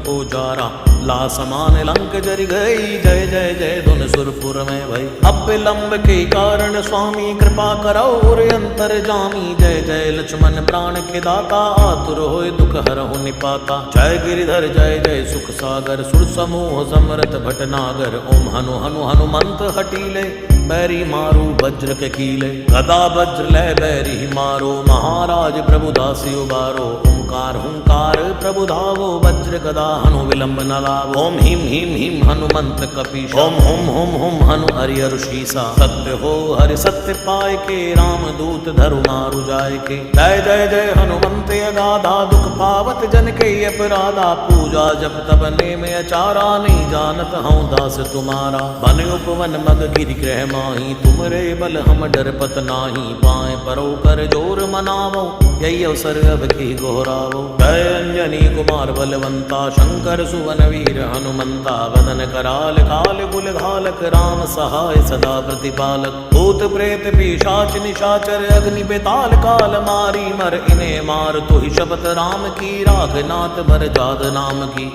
पुजारा। ला समान लंक जरि गई, जय जय जय धुन सुरपुर में भई। अब विलंब के कारण स्वामी कृपा करो और अंतर जामी। जय जय लक्ष्मण प्राण के दाता, आतुर होय दुख हरहु निपाता। जय गिरिधर जय जय सुख सागर, सुर समूह समरथ भटनागर। ओम हनु हनु हनुमंत हटीले, बैरी मारू वज्र के कीले। गदा वज्र लय बैरी मारो, महाराज प्रभु दासी उबारो। ओंकार हुंकार प्रभु धावो, वज्र गदा हनु विलंब न लावो। ओम ह्रीं ह्रीं ह्रीं हनुमंत कपीसा, ओम हुम हुम हुम हनु हरिहर शीसा। सत्य हो हरि सत्य पाय के, राम दूत धरु मारु जाय के। जय जय जय हनुमंत अगाधा, दुख पावत जन के अपराधा। पूजा जप तब नेम अचारा, नहीं जानत हूँ दास तुम्हारा। बन उपवन मग गिरि गृह माही, तुमरे बल हम डरपत नाही। पाए परो कर जोर मनावो, यही अवसर अब की गोहरावो। जय अंजनी कुमार बलवंता, शंकर सुवन वीर हनुमंता। वदन कराल काल कुल घालक, राम सहाय सदा प्रतिपालक। भूत प्रेत पिशाच निशाचर, अग्नि बेताल काल मारी। मर इन्हें मार तो ही शपथ राम की, राघनाथ भर जाद नाम की।